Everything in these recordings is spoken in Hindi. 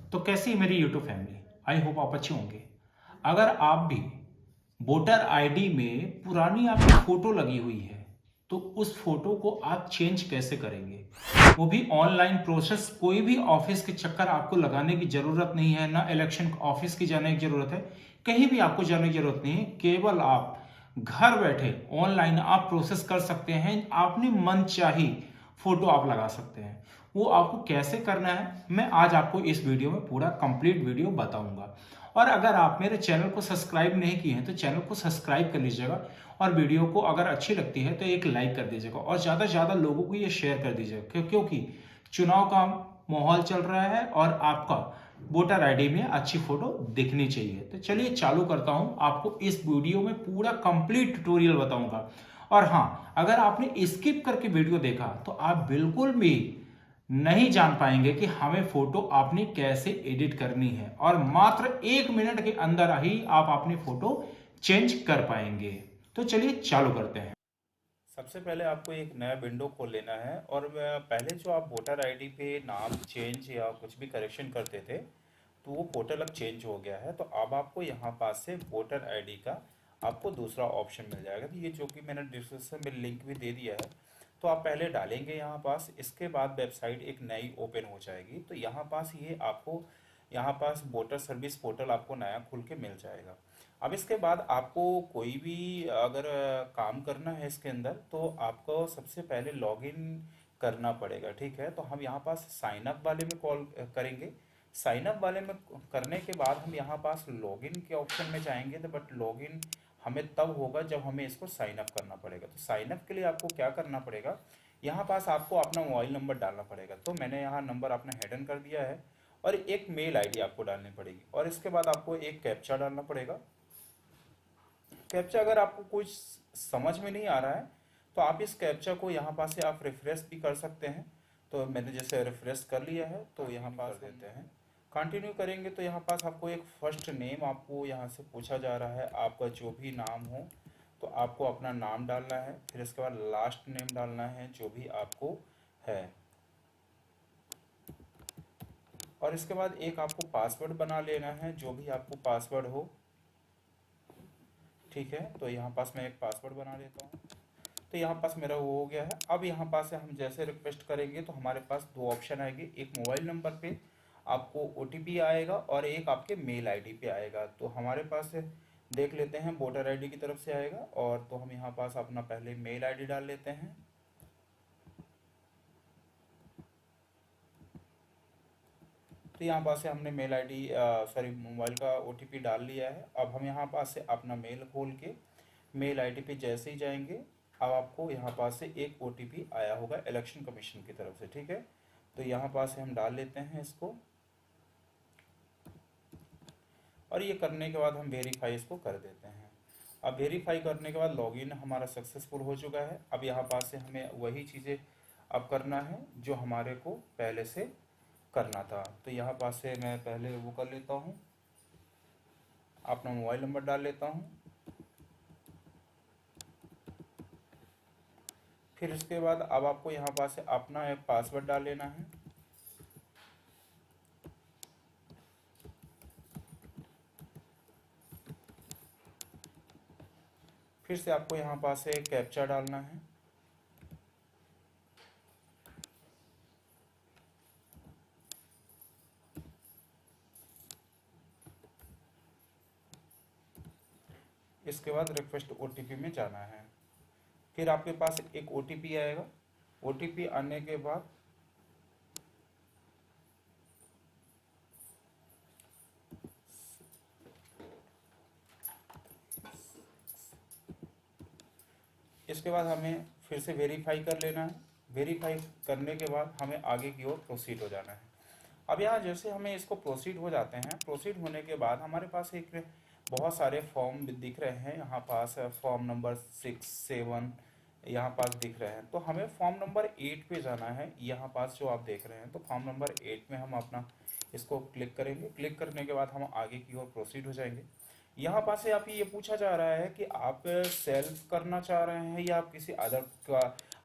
तो कैसी है मेरी यूट्यूब फैमिली? आई होप आप अच्छे होंगे। अगर आप भी वोटर आईडी में पुरानी आपकी फोटो लगी हुई है तो उस फोटो को आप चेंज कैसे करेंगे, वो भी ऑनलाइन प्रोसेस। कोई भी ऑफिस के चक्कर आपको लगाने की जरूरत नहीं है, ना इलेक्शन ऑफिस की जाने की जरूरत है, कहीं भी आपको जाने की जरूरत नहीं है। केवल आप घर बैठे ऑनलाइन आप प्रोसेस कर सकते हैं। आपने मन चाही फोटो आप लगा सकते हैं। वो आपको कैसे करना है मैं आज आपको इस वीडियो में पूरा कंप्लीट वीडियो बताऊंगा। और अगर आप मेरे चैनल को सब्सक्राइब नहीं किए हैं तो चैनल को सब्सक्राइब कर लीजिएगा, और वीडियो को अगर अच्छी लगती है तो एक लाइक कर दीजिएगा, और ज़्यादा से ज़्यादा लोगों को ये शेयर कर दीजिएगा, क्योंकि चुनाव का माहौल चल रहा है और आपका वोटर आईडी में अच्छी फोटो दिखनी चाहिए। तो चलिए चालू करता हूं, आपको इस वीडियो में पूरा कंप्लीट ट्यूटोरियल बताऊंगा। और हाँ, अगर आपने स्किप करके वीडियो देखा तो आप बिल्कुल भी नहीं जान पाएंगे कि हमें फोटो आपने कैसे एडिट करनी है, और मात्र 1 मिनट के अंदर ही आप अपनी फोटो चेंज कर पाएंगे। तो चलिए चालू करते हैं। सबसे पहले आपको एक नया विंडो खोल लेना है और पहले जो आप वोटर आईडी पे नाम चेंज या कुछ भी करेक्शन करते थे तो वो पोर्टल अब चेंज हो गया है। तो अब आपको यहाँ पास से वोटर आईडी का आपको दूसरा ऑप्शन मिल जाएगा। तो ये जो कि मैंने डिस्क्रिप्शन में लिंक भी दे दिया है, तो आप पहले डालेंगे यहाँ पास, इसके बाद वेबसाइट एक नई ओपन हो जाएगी। तो यहाँ पास ये आपको यहाँ पास वोटर सर्विस पोर्टल आपको नया खुल के मिल जाएगा। अब इसके बाद आपको कोई भी अगर काम करना है इसके अंदर तो आपको सबसे पहले लॉगिन करना पड़ेगा, ठीक है। तो हम यहाँ पास साइन अप वाले में कॉल करेंगे। साइन अप वाले में करने के बाद हम यहाँ पास लॉगिन के ऑप्शन में जाएंगे, तो बट लॉगिन हमें तब होगा जब हमें इसको साइन अप करना पड़ेगा। तो साइन अप के लिए आपको क्या करना पड़ेगा, यहाँ पास आपको अपना मोबाइल नंबर डालना पड़ेगा। तो मैंने यहाँ नंबर अपना हेडन कर दिया है, और एक मेल आईडी आपको डालनी पड़ेगी, और इसके बाद आपको एक कैप्चा डालना पड़ेगा। कैप्चा अगर आपको कुछ समझ में नहीं आ रहा है तो आप इस कैप्चा को यहाँ पास से आप रिफ्रेश भी कर सकते हैं। तो मैंने जैसे रिफ्रेश कर लिया है तो यहाँ पास देते हैं, कंटिन्यू करेंगे। तो यहाँ पास आपको एक फर्स्ट नेम आपको यहाँ से पूछा जा रहा है, आपका जो भी नाम हो तो आपको अपना नाम डालना है। फिर इसके बाद लास्ट नेम डालना है जो भी आपको है, और इसके बाद एक आपको पासवर्ड बना लेना है जो भी आपको पासवर्ड हो, ठीक है। तो यहाँ पास मैं एक पासवर्ड बना लेता हूँ। तो यहाँ पास मेरा वो हो गया है। अब यहाँ पास से हम जैसे रिक्वेस्ट करेंगे तो हमारे पास दो ऑप्शन आएंगे, एक मोबाइल नंबर पे आपको ओटीपी आएगा और एक आपके मेल आईडी पे आएगा। तो हमारे पास से देख लेते हैं वोटर आईडी की तरफ से आएगा, और तो हम यहाँ पास अपना पहले मेल आईडी डाल लेते हैं। तो यहाँ पास से हमने मेल आईडी सॉरी मोबाइल का ओटीपी डाल लिया है। अब हम यहाँ पास से अपना मेल खोल के मेल आईडी पे जैसे ही जाएंगे, अब आपको यहाँ पास से एक ओटीपी आया होगा इलेक्शन कमीशन की तरफ से, ठीक है। तो यहाँ पास से हम डाल लेते हैं इसको, और ये करने के बाद हम वेरीफाई इसको कर देते हैं। अब वेरीफाई करने के बाद लॉगिन हमारा सक्सेसफुल हो चुका है। अब यहाँ पास से हमें वही चीज़ें अब करना है जो हमारे को पहले से करना था। तो यहाँ पास से मैं पहले वो कर लेता हूँ, अपना मोबाइल नंबर डाल लेता हूँ। फिर इसके बाद अब आपको यहाँ पास से अपना एक पासवर्ड डाल लेना है। फिर से आपको यहाँ पास से कैप्चा डालना है। इसके बाद रिक्वेस्ट ओटीपी में जाना है। फिर आपके पास एक ओटीपी आएगा। ओटीपी आने के बाद इसके बाद हमें फिर से वेरीफाई कर लेना है। वेरीफाई करने के बाद हमें आगे की ओर प्रोसीड हो जाना है। अब यहाँ जैसे हमें इसको प्रोसीड हो जाते हैं, प्रोसीड होने के बाद हमारे पास एक बहुत सारे फॉर्म दिख रहे हैं। यहाँ पास फॉर्म नंबर 6, 7 यहाँ पास दिख रहे हैं। तो हमें फॉर्म नंबर 8 पे जाना है। यहाँ पास जो आप देख रहे हैं, तो फॉर्म नंबर 8 में हम अपना इसको क्लिक करेंगे। क्लिक करने के बाद हम आगे की ओर प्रोसीड हो जाएंगे। यहाँ पास से आप ये पूछा जा रहा है कि आप सेल्फ करना चाह रहे हैं या आप किसी अदर का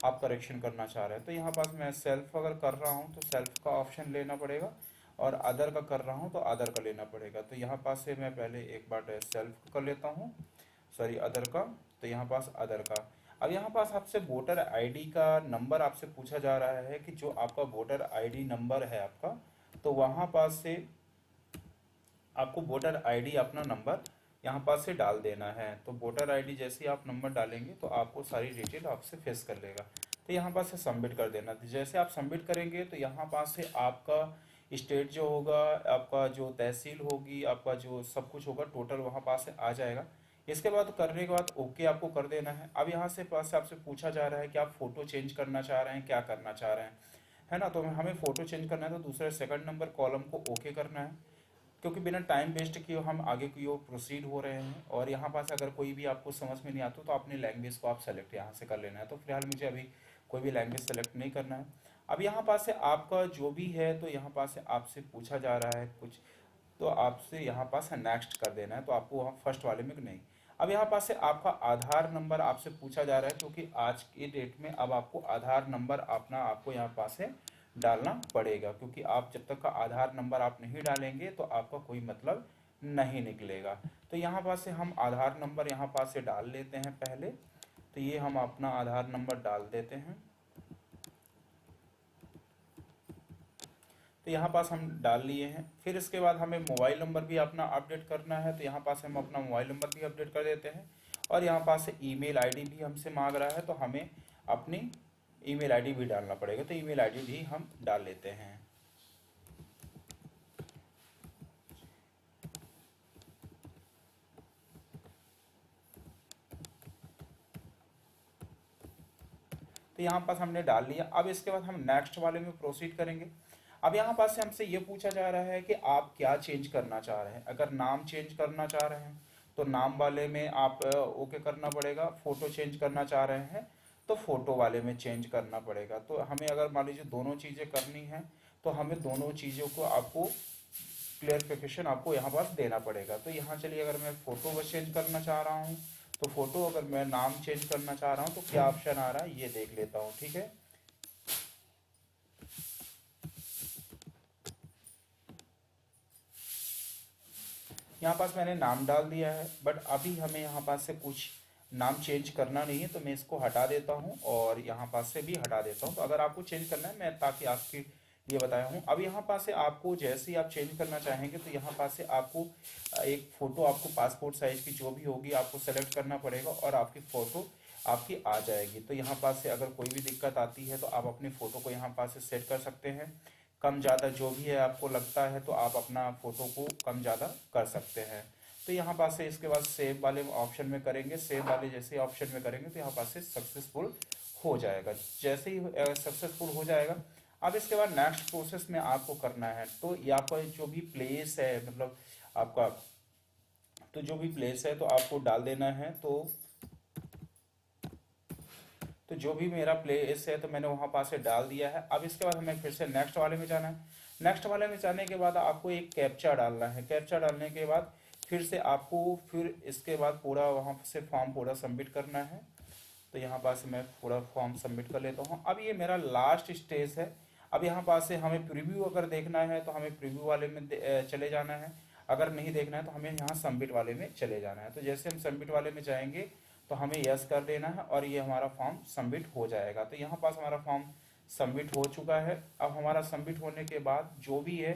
आप करेक्शन करना चाह रहे हैं। तो यहाँ पास मैं सेल्फ अगर कर रहा हूँ तो सेल्फ का ऑप्शन लेना पड़ेगा, और अदर का कर रहा हूँ तो अदर का लेना पड़ेगा। तो यहाँ पास से मैं पहले एक बार सेल्फ कर लेता हूँ, सॉरी अदर का। तो यहाँ पास अदर का। अब यहाँ पास आपसे वोटर आईडी का नंबर आपसे पूछा जा रहा है कि जो आपका वोटर आईडी नंबर है आपका, तो वहाँ पास से आपको वोटर आईडी अपना नंबर यहाँ पास से डाल देना है। तो वोटर आईडी जैसे ही आप नंबर डालेंगे तो आपको सारी डिटेल आपसे फेस कर लेगा। तो यहाँ पास से सबमिट कर देना। तो जैसे आप सबमिट करेंगे तो यहाँ पास से आपका स्टेट जो होगा, आपका जो तहसील होगी, आपका जो सब कुछ होगा टोटल वहाँ पास से आ जाएगा। इसके बाद करने के बाद ओके आपको कर देना है। अब यहाँ से पास से आपसे पूछा जा रहा है कि आप फोटो चेंज करना चाह रहे हैं, क्या करना चाह रहे हैं, है ना। तो हमें फोटो चेंज करना है तो दूसरे सेकंड नंबर कॉलम को ओके करना है, क्योंकि बिना टाइम वेस्ट किए हम आगे की ओर प्रोसीड हो रहे हैं। और यहाँ पास अगर कोई भी आपको समझ में नहीं आता तो अपनी लैंग्वेज को आप सेलेक्ट यहाँ से कर लेना है। तो फिलहाल मुझे अभी कोई भी लैंग्वेज सेलेक्ट नहीं करना है। अब यहाँ पास से आपका जो भी है तो यहाँ पास से आपसे पूछा जा रहा है कुछ, तो आपसे यहाँ पास नेक्स्ट कर देना है। तो आपको वहाँ फर्स्ट वाले में नहीं। अब यहाँ पास से आपका आधार नंबर आपसे पूछा जा रहा है, क्योंकि आज की डेट में अब आपको आधार नंबर अपना आपको यहाँ पास से डालना पड़ेगा, क्योंकि आप जब तक का आधार नंबर आप नहीं डालेंगे तो आपका कोई मतलब नहीं निकलेगा। तो यहाँ पास से हम आधार नंबर यहाँ पास से डाल लेते हैं पहले। तो ये हम अपना आधार नंबर डाल देते हैं। तो यहाँ पास हम डाल लिए हैं। फिर इसके बाद हमें मोबाइल नंबर भी अपना अपडेट करना है। तो यहाँ पास हम अपना मोबाइल नंबर भी अपडेट कर देते हैं। और यहाँ पास से ईमेल आईडी भी हमसे मांग रहा है, तो हमें अपनी ईमेल आईडी भी डालना पड़ेगा। तो ईमेल आईडी भी हम डाल लेते हैं। तो यहाँ पास हमने डाल लिया। अब इसके बाद हम नेक्स्ट वाले में प्रोसीड करेंगे। अब यहाँ पास से हमसे ये पूछा जा रहा है कि आप क्या चेंज करना चाह रहे हैं। अगर नाम चेंज करना चाह रहे हैं तो नाम वाले में आप ओके करना पड़ेगा। फोटो चेंज करना चाह रहे हैं तो फोटो वाले में चेंज करना पड़ेगा। तो हमें अगर मान लीजिए दोनों चीज़ें करनी है तो हमें दोनों चीज़ों को आपको क्लियरिफिकेशन आपको यहाँ पास देना पड़ेगा। तो यहाँ चलिए, अगर मैं फ़ोटो बस चेंज करना चाह रहा हूँ तो फोटो, अगर मैं नाम चेंज करना चाह रहा हूँ तो क्या ऑप्शन आ रहा है ये देख लेता हूँ, ठीक है। यहाँ पास मैंने नाम डाल दिया है, बट अभी हमें यहाँ पास से कुछ नाम चेंज करना नहीं है। तो मैं इसको हटा देता हूँ और यहाँ पास से भी हटा देता हूँ। तो अगर आपको चेंज करना है, मैं ताकि आपके लिए बताया हूँ। अब यहाँ पास से आपको जैसे ही आप चेंज करना चाहेंगे तो यहाँ पास से आपको एक फ़ोटो, आपको पासपोर्ट साइज़ की जो भी होगी आपको सेलेक्ट करना पड़ेगा और आपकी फ़ोटो आपकी आ जाएगी। तो यहाँ पास से अगर कोई भी दिक्कत आती है तो आप अपनी फ़ोटो को यहाँ पास से सेट कर सकते हैं। कम ज़्यादा जो भी है आपको लगता है तो आप अपना फ़ोटो को कम ज़्यादा कर सकते हैं। तो यहाँ पास से इसके बाद सेव वाले ऑप्शन में करेंगे। सेव वाले जैसे ऑप्शन में करेंगे तो यहाँ पास से सक्सेसफुल हो जाएगा। जैसे ही सक्सेसफुल हो जाएगा, अब इसके बाद नेक्स्ट प्रोसेस में आपको करना है। तो यहाँ पर जो भी प्लेस है, मतलब आपका तो जो भी प्लेस है तो आपको डाल देना है। तो जो भी मेरा प्लेस है तो मैंने वहाँ पास से डाल दिया है। अब इसके बाद हमें फिर से नेक्स्ट वाले में जाना है। नेक्स्ट वाले में जाने के बाद आपको एक कैप्चा डालना है। कैप्चा डालने के बाद फिर से आपको फिर इसके बाद पूरा वहाँ से फॉर्म पूरा सबमिट करना है। तो यहाँ पास से मैं पूरा फॉर्म सबमिट कर लेता हूँ। अब ये मेरा लास्ट स्टेज है। अब यहाँ पास से हमें प्रीव्यू अगर देखना है तो हमें प्रीव्यू वाले में चले जाना है। अगर नहीं देखना है तो हमें यहाँ सबमिट वाले में चले जाना है। तो जैसे हम सबमिट वाले में जाएंगे तो हमें यस कर देना है और ये हमारा फॉर्म सबमिट हो जाएगा। तो यहाँ पास हमारा फॉर्म सबमिट हो चुका है। अब हमारा सबमिट होने के बाद जो भी है,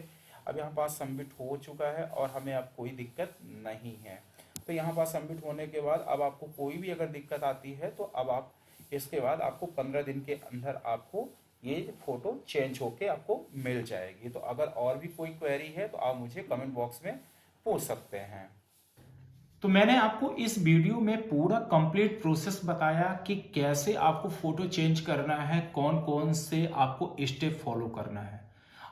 अब यहाँ पास सबमिट हो चुका है और हमें अब कोई दिक्कत नहीं है। तो यहाँ पास सबमिट होने के बाद अब आपको कोई भी अगर दिक्कत आती है तो अब आप इसके बाद आपको 15 दिन के अंदर आपको ये फ़ोटो चेंज होके आपको मिल जाएगी। तो अगर और भी कोई क्वेरी है तो आप मुझे कमेंट बॉक्स में पूछ सकते हैं। तो मैंने आपको इस वीडियो में पूरा कंप्लीट प्रोसेस बताया कि कैसे आपको फोटो चेंज करना है, कौन कौन से आपको स्टेप फॉलो करना है।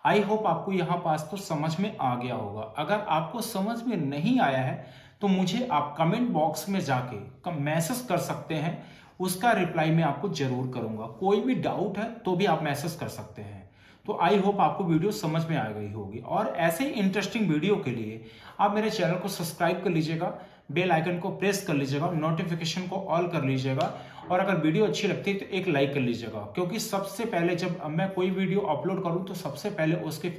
आई होप आपको यहाँ पास तो समझ में आ गया होगा। अगर आपको समझ में नहीं आया है तो मुझे आप कमेंट बॉक्स में जाके मैसेज कर सकते हैं, उसका रिप्लाई मैं आपको जरूर करूंगा। कोई भी डाउट है तो भी आप मैसेज कर सकते हैं। तो आई होप आपको वीडियो समझ में आ गई होगी। और ऐसे ही इंटरेस्टिंग वीडियो के लिए आप मेरे चैनल को सब्सक्राइब कर लीजिएगा, बेल आइकन को प्रेस कर लीजिएगा, नोटिफिकेशन को ऑल कर लीजिएगा और अगर वीडियो अच्छी लगती है तो एक लाइक कर लीजिएगा, क्योंकि सबसे पहले जब मैं कोई वीडियो अपलोड करूं तो सबसे पहले उसके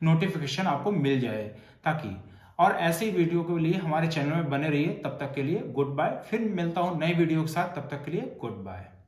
नोटिफिकेशन आपको मिल जाए। ताकि और ऐसे ही वीडियो के लिए हमारे चैनल में बने रहिए। तब तक के लिए गुड बाय। फिर मिलता हूं नई वीडियो के साथ, तब तक के लिए गुड बाय।